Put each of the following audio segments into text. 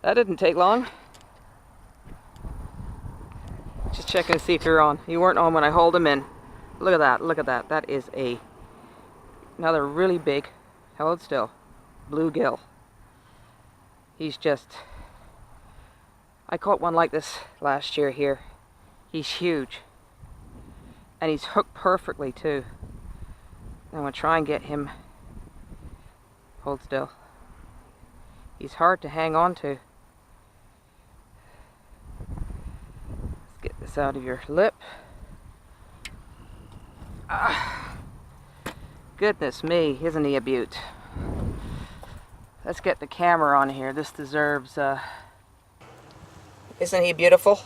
That didn't take long. Just checking to see if you're on. You weren't on when I hauled him in. Look at that, look at that. That is another really big, hold still, bluegill. He's just, I caught one like this last year here. He's huge. And he's hooked perfectly too. I'm going to try and get him, hold still. He's hard to hang on to. Let's get this out of your lip. Goodness me, isn't he a beaut? Let's get the camera on here. This deserves, Isn't he beautiful?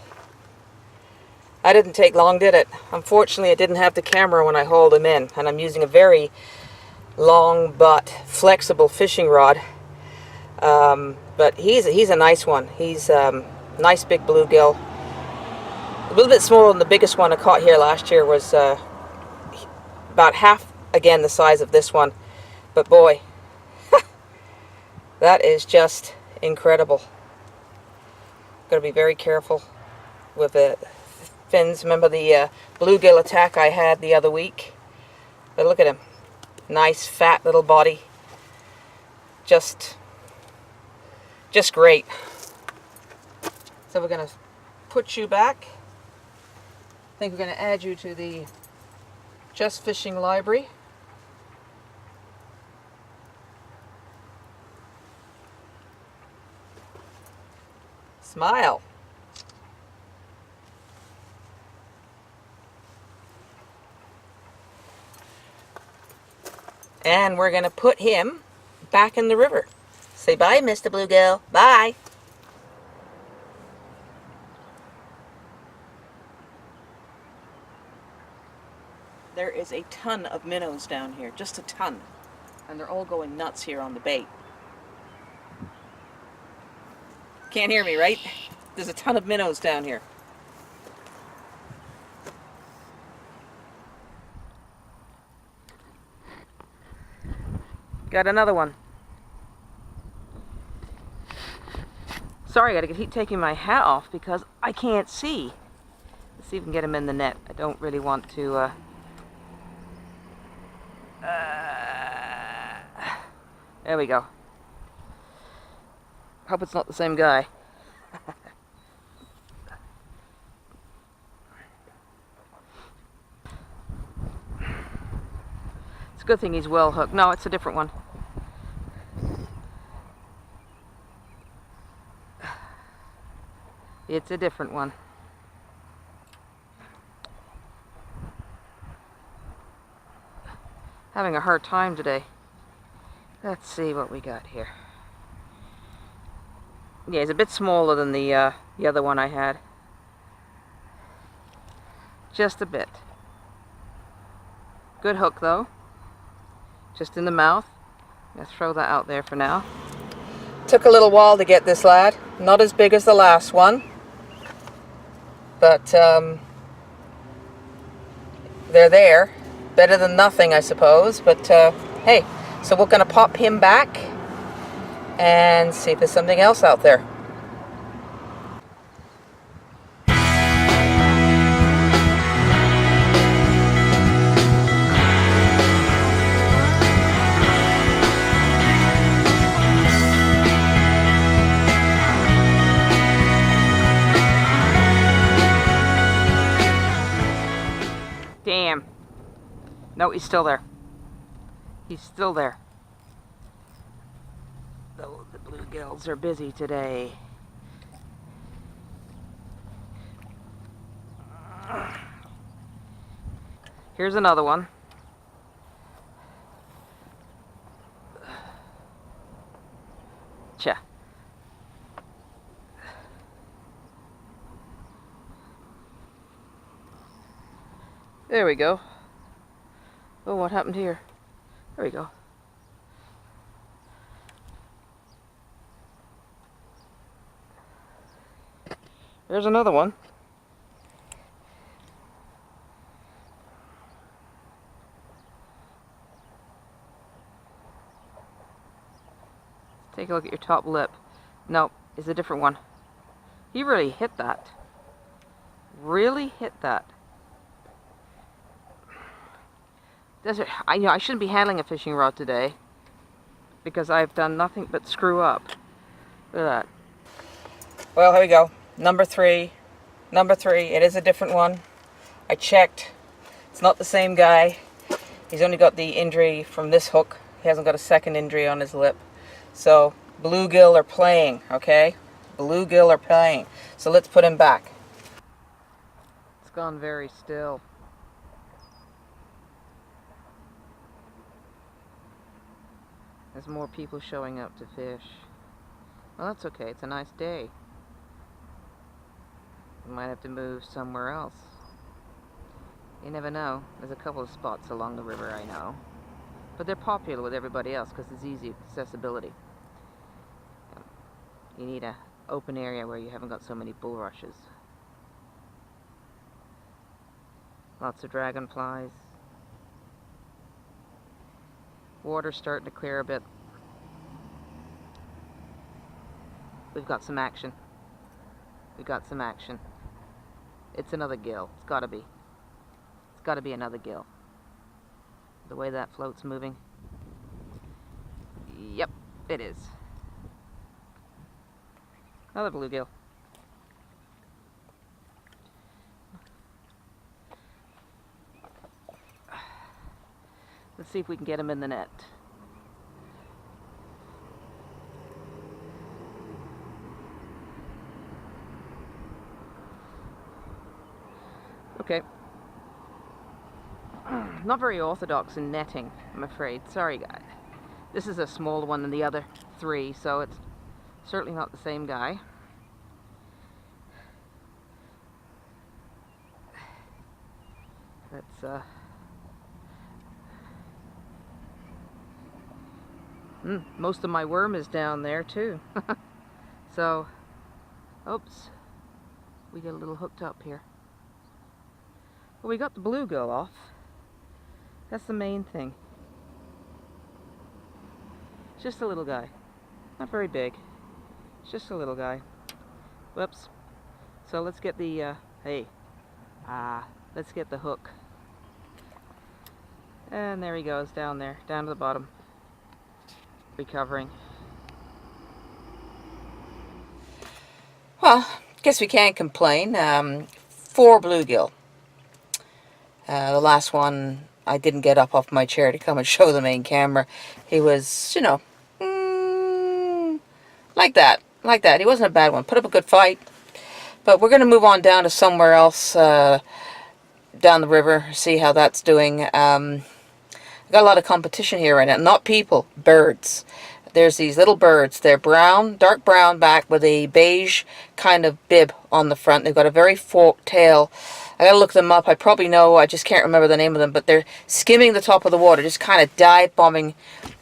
That didn't take long, did it? Unfortunately, I didn't have the camera when I hauled him in, and I'm using a very long but flexible fishing rod. But he's a nice one. He's nice big bluegill. A little bit smaller than the biggest one I caught here last year. Was about half, again, the size of this one. But boy, that is just incredible. Got to be very careful with the fins. Remember the bluegill attack I had the other week? But look at him. Nice fat little body. Just great. So we're going to put you back. I think we're going to add you to the Just Fishing library. Smile. And we're going to put him back in the river. Say bye, Mr. Bluegill. Bye. There is a ton of minnows down here, just a ton. And they're all going nuts here on the bait. Can't hear me, right? There's a ton of minnows down here. Got another one. Sorry, I gotta keep taking my hat off because I can't see. Let's see if we can get him in the net. I don't really want to, there we go. Hope it's not the same guy. It's a good thing he's well hooked. No, it's a different one. It's a different one. Having a hard time today. Let's see what we got here. Yeah, he's a bit smaller than the other one I had. Just a bit. Good hook though. Just in the mouth. Let's throw that out there for now. Took a little while to get this lad. Not as big as the last one. But they're there. Better than nothing, I suppose. But hey, so we're going to pop him back and see if there's something else out there. Damn. No, he's still there. He's still there. Though the bluegills are busy today. Here's another one. Cha. There we go. Oh, what happened here? There we go. There's another one. Take a look at your top lip. Nope, is a different one. He really hit that. Really hit that. I shouldn't be handling a fishing rod today because I've done nothing but screw up. Look at that. Well, here we go. Number three. Number 3. It is a different one. I checked. It's not the same guy. He's only got the injury from this hook. He hasn't got a second injury on his lip. So, bluegill are playing, okay? Bluegill are playing. So let's put him back. It's gone very still. There's more people showing up to fish. Well, that's okay. It's a nice day. We might have to move somewhere else. You never know. There's a couple of spots along the river I know. But they're popular with everybody else because it's easy accessibility. You need an open area where you haven't got so many bulrushes. Lots of dragonflies. Water's starting to clear a bit. We've got some action. We've got some action. It's another gill. It's gotta be. It's gotta be another gill. The way that float's moving. Yep, it is. Another bluegill. Let's see if we can get him in the net. Okay. Not very orthodox in netting, I'm afraid. Sorry, guys. This is a smaller one than the other 3, so it's certainly not the same guy. Let's most of my worm is down there too. So, oops, we get a little hooked up here. Well, we got the bluegill off. That's the main thing. It's just a little guy. Not very big. It's just a little guy. Whoops. So let's get the, let's get the hook. And there he goes, down there, down to the bottom. Recovering. Well, guess we can't complain. 4 bluegill. The last one, I didn't get up off my chair to come and show the main camera. He was, you know, like that. He wasn't a bad one. Put up a good fight. But we're going to move on down to somewhere else, down the river, see how that's doing. I've got a lot of competition here right now. Not people, birds. There's these little birds. They're brown, dark brown back with a beige kind of bib on the front. They've got a very forked tail. I gotta look them up. I probably know, I just can't remember the name of them, but they're skimming the top of the water, just kind of dive bombing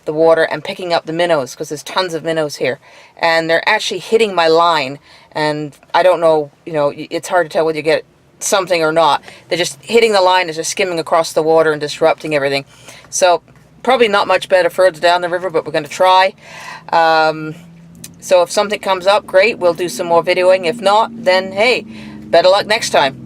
the water and picking up the minnows, because there's tons of minnows here. And they're actually hitting my line, and I don't know, you know, it's hard to tell whether you get something or not. They're just hitting the line as they're skimming across the water and disrupting everything. So, probably not much better further down the river, but we're going to try. So if something comes up, great, we'll do some more videoing. If not, then hey, better luck next time.